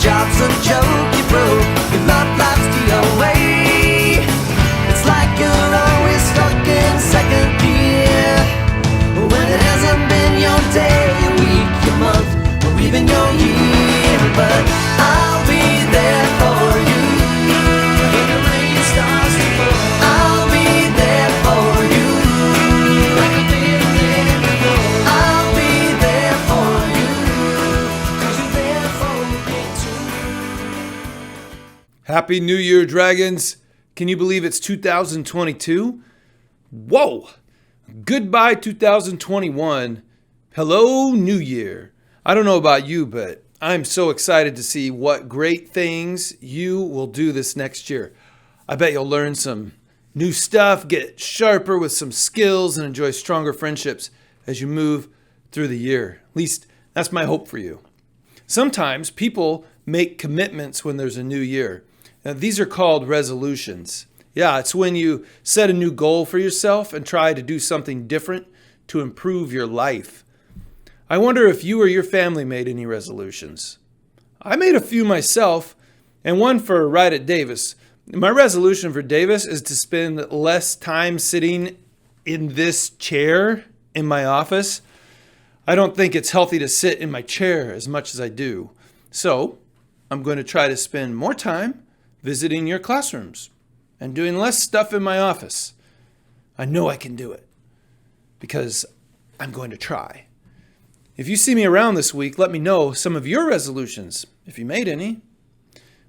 job's a joke, you broke, your love life's the away. It's like you're always stuck in second gear, when it hasn't been your day, your week, your month, or even your year. But I'll be there for you when the rain starts to fall. I'll be there for you like I've been there before. I'll be there for you 'cause you're there for me too. Happy New Year, Dragons. Can you believe it's 2022? Whoa! Goodbye 2021. Hello, New Year. I don't know about you, but I'm so excited to see what great things you will do this next year. I bet you'll learn some new stuff, get sharper with some skills, and enjoy stronger friendships as you move through the year. At least that's my hope for you. Sometimes people make commitments when there's a new year. Now, these are called resolutions. Yeah, it's when you set a new goal for yourself and try to do something different to improve your life. I wonder if you or your family made any resolutions. I made a few myself, and one for right at Davis. My resolution for Davis is to spend less time sitting in this chair in my office. I don't think it's healthy to sit in my chair as much as I do. So I'm going to try to spend more time visiting your classrooms and doing less stuff in my office. I know I can do it because I'm going to try. If you see me around this week, let me know some of your resolutions, if you made any.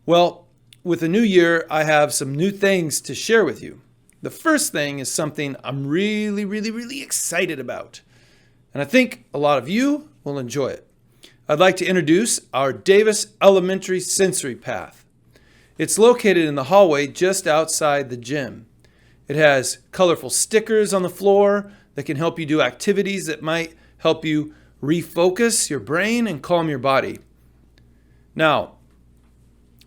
Well, with the new year, I have some new things to share with you. The first thing is something I'm really excited about, and I think a lot of you will enjoy it. I'd like to introduce our Davis Elementary Sensory Path. It's located in the hallway just outside the gym. It has colorful stickers on the floor that can help you do activities that might help you refocus your brain and calm your body. Now,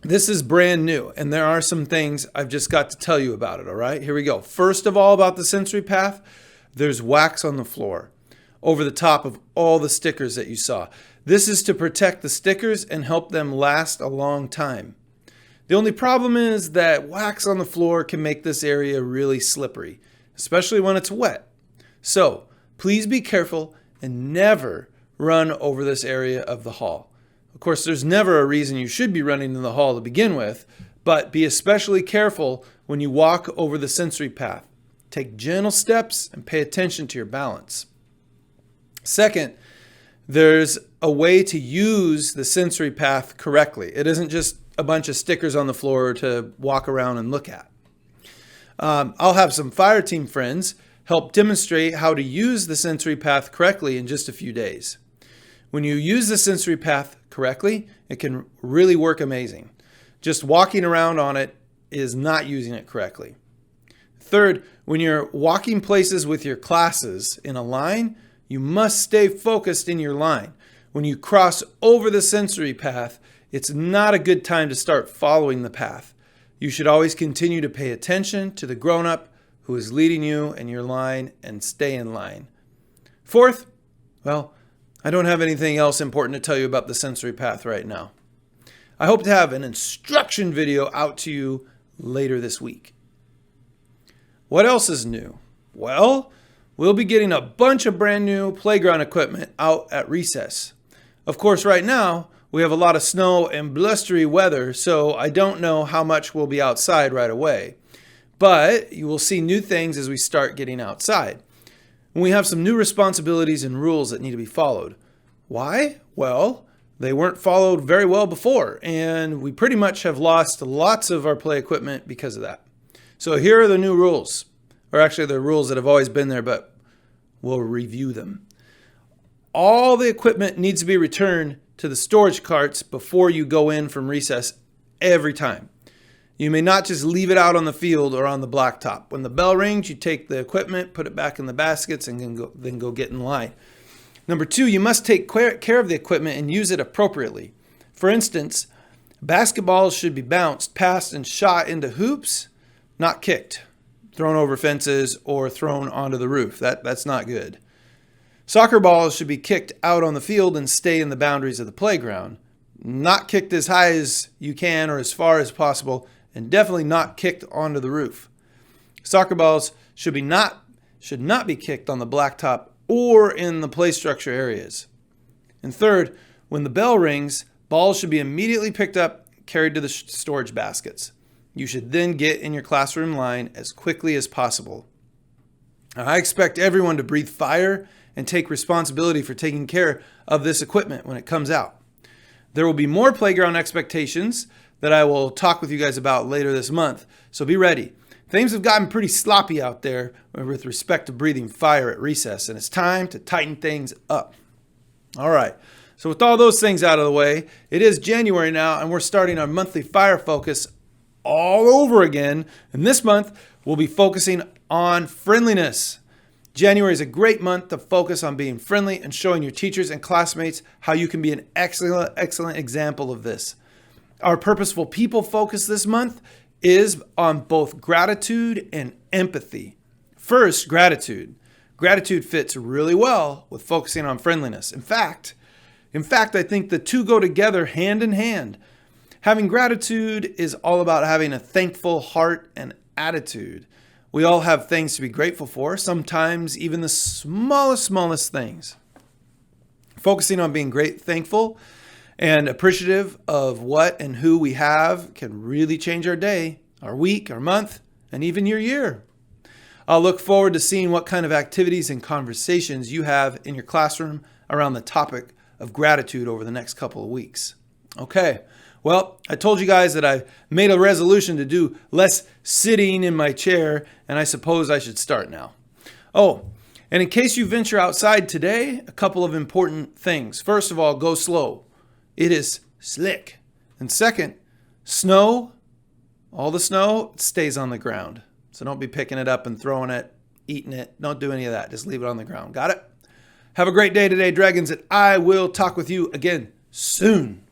this is brand new, and there are some things I've just got to tell you about it, all right? Here we go. First of all, about the sensory path, there's wax on the floor over the top of all the stickers that you saw. This is to protect the stickers and help them last a long time. The only problem is that wax on the floor can make this area really slippery, especially when it's wet. So please be careful and never run over this area of the hall. Of course, there's never a reason you should be running in the hall to begin with, but be especially careful when you walk over the sensory path. Take gentle steps and pay attention to your balance. Second, there's a way to use the sensory path correctly. It isn't just a bunch of stickers on the floor to walk around and look at. I'll have some fire team friends help demonstrate how to use the sensory path correctly in just a few days. When you use the sensory path correctly, it can really work amazing. Just walking around on it is not using it correctly. Third, when you're walking places with your classes in a line, you must stay focused in your line. When you cross over the sensory path, it's not a good time to start following the path. You should always continue to pay attention to the grown-up who is leading you in your line and stay in line. Fourth, well, I don't have anything else important to tell you about the sensory path right now. I hope to have an instruction video out to you later this week. What else is new? Well, we'll be getting a bunch of brand new playground equipment out at recess. Of course, right now, we have a lot of snow and blustery weather, so I don't know how much we'll be outside right away. But you will see new things as we start getting outside. And we have some new responsibilities and rules that need to be followed. Why? Well, they weren't followed very well before, and we pretty much have lost lots of our play equipment because of that. So here are the new rules, or actually the rules that have always been there, but we'll review them. All the equipment needs to be returned to the storage carts before you go in from recess every time. You may not just leave it out on the field or on the blacktop. When the bell rings, you take the equipment, put it back in the baskets, and then go get in line. Number 2, you must take care of the equipment and use it appropriately. For instance, basketballs should be bounced, passed, and shot into hoops, not kicked, thrown over fences, or thrown onto the roof. That's not good. Soccer balls should be kicked out on the field and stay in the boundaries of the playground. not kicked as high as you can or as far as possible, and definitely not kicked onto the roof. Soccer balls should not be kicked on the blacktop or in the play structure areas. And third, when the bell rings, balls should be immediately picked up, carried to the storage baskets. You should then get in your classroom line as quickly as possible. Now, I expect everyone to breathe fire and take responsibility for taking care of this equipment when it comes out. There will be more playground expectations that I will talk with you guys about later this month, so be ready. Things have gotten pretty sloppy out there with respect to breathing fire at recess, and it's time to tighten things up. All right, so with all those things out of the way, it is January now, and we're starting our monthly fire focus all over again. And this month, we'll be focusing on friendliness. January is a great month to focus on being friendly and showing your teachers and classmates how you can be an excellent example of this. Our purposeful people focus this month is on both gratitude and empathy. First, gratitude. Gratitude fits really well with focusing on friendliness. In fact, I think the two go together hand in hand. Having gratitude is all about having a thankful heart and attitude. We all have things to be grateful for, sometimes even the smallest things. Focusing on being thankful and appreciative of what and who we have can really change our day, our week, our month, and even your year. I'll look forward to seeing what kind of activities and conversations you have in your classroom around the topic of gratitude over the next couple of weeks. Okay, well, I told you guys that I made a resolution to do less sitting in my chair, and I suppose I should start now. Oh, and in case you venture outside today, a couple of important things. First of all, go slow. It is slick. And second, snow, all the snow stays on the ground. So don't be picking it up and throwing it, eating it. Don't do any of that. Just leave it on the ground. Got it? Have a great day today, Dragons, and I will talk with you again soon.